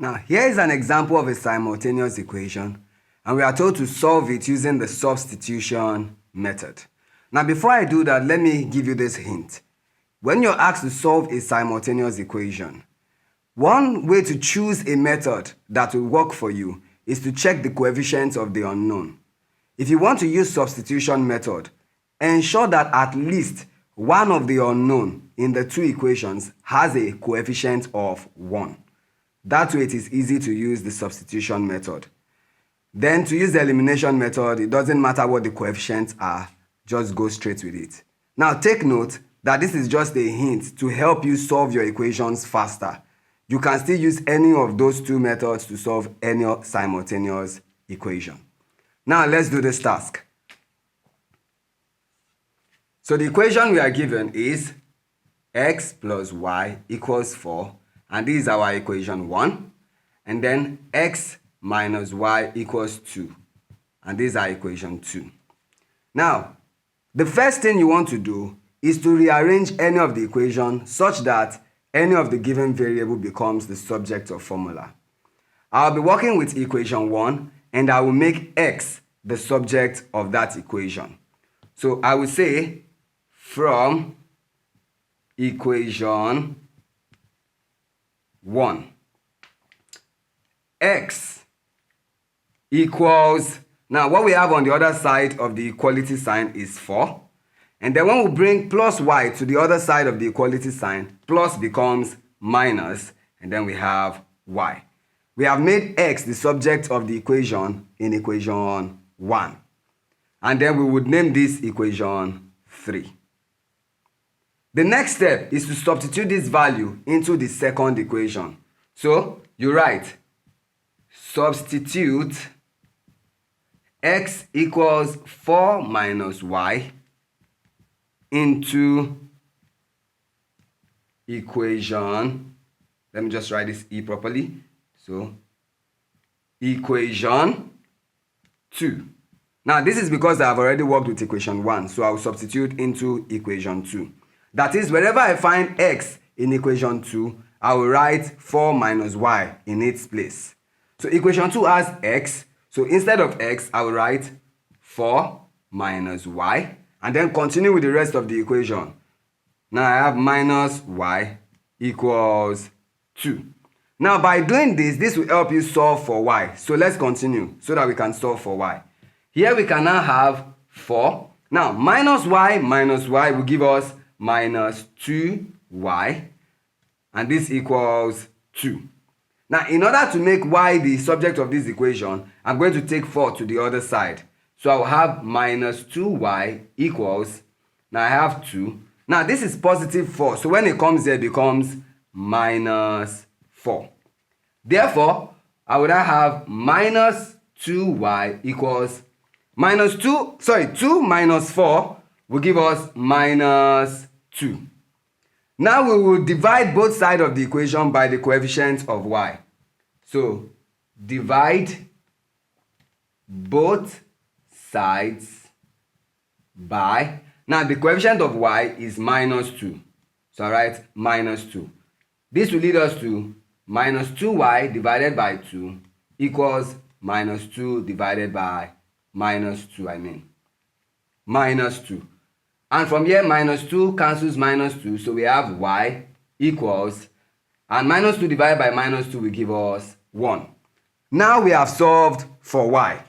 Now, here is an example of a simultaneous equation, and we are told to solve it using the substitution method. Now, before I do that, let me give you this hint. When you're asked to solve a simultaneous equation, one way to choose a method that will work for you is to check the coefficients of the unknown. If you want to use substitution method, ensure that at least one of the unknown in the two equations has a coefficient of 1. That way it is easy to use the substitution method. Then to use the elimination method, it doesn't matter what the coefficients are, just go straight with it. Now take note that this is just a hint to help you solve your equations faster. You can still use any of those two methods to solve any simultaneous equation. Now let's do this task. So the equation we are given is x plus y equals 4, and this is our equation 1. And then x minus y equals 2, and this is our equation 2. Now, the first thing you want to do is to rearrange any of the equation such that any of the given variable becomes the subject of formula. I'll be working with equation 1, and I will make x the subject of that equation. So I will say from equation 1, x equals, now what we have on the other side of the equality sign is 4. And then when we bring plus y to the other side of the equality sign, plus becomes minus, and then we have y. We have made x the subject of the equation in equation 1. And then we would name this equation 3. The next step is to substitute this value into the second equation. So you write substitute x equals 4 minus y into equation, let me just write this e properly, so equation 2. Now this is because I have already worked with equation 1, so I will substitute into equation 2. That is, wherever I find x in equation 2, I will write 4 minus y in its place. So equation 2 has x, so instead of x, I will write 4 minus y, and then continue with the rest of the equation. Now I have minus y equals 2. Now by doing this, this will help you solve for y. So let's continue so that we can solve for y. Here we can now have 4. Now minus y will give us minus 2y, and this equals 2. Now in order to make y the subject of this equation, I'm going to take 4 to the other side. So I will have minus 2y equals, now I have 2. Now this is positive 4, so when it comes here, it becomes minus 4. Therefore, I would now have minus 2y equals, 2 minus 4 will give us minus 2. Now we will divide both sides of the equation by the coefficient of y. So divide both sides by, now the coefficient of y is minus 2. So I write minus 2. This will lead us to minus 2y divided by 2 equals minus 2 divided by minus 2, minus 2. And from here, minus 2 cancels minus 2, so we have y equals, and minus 2 divided by minus 2 will give us 1. Now we have solved for y.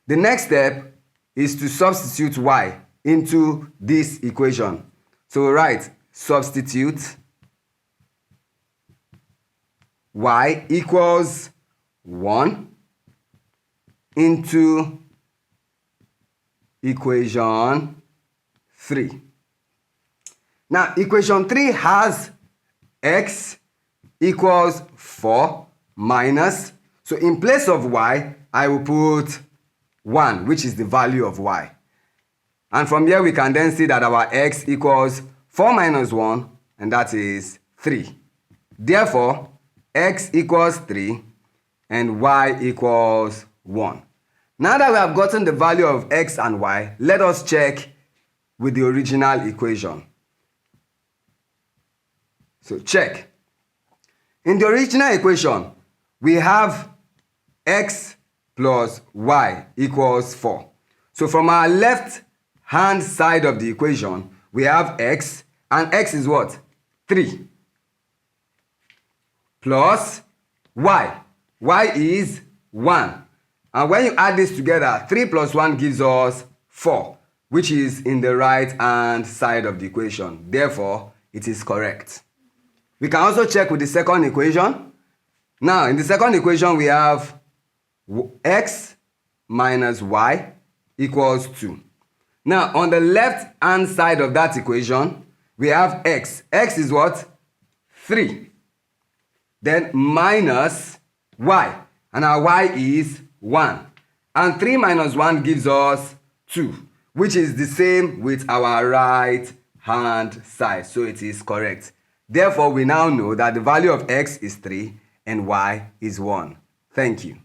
The next step is to substitute y into this equation. So we write substitute y equals 1 into equation 3. Now equation 3 has x equals 4 minus, so in place of y, I will put 1, which is the value of y. And from here we can then see that our x equals 4 minus 1, and that is 3. Therefore, x equals 3 and y equals 1. Now that we have gotten the value of x and y, let us check with the original equation. So check. In the original equation, we have x plus y equals 4. So from our left hand side of the equation, we have x, and x is what? 3. Plus y. Y is 1. And when you add this together, 3 plus 1 gives us 4, which is in the right hand side of the equation. Therefore, it is correct. We can also check with the second equation. Now, in the second equation, we have x minus y equals 2. Now, on the left hand side of that equation, we have x. X is what? 3. Then minus y. And our y is 1. And 3 minus 1 gives us 2, which is the same with our right hand side. So it is correct. Therefore, we now know that the value of x is 3 and y is 1. Thank you.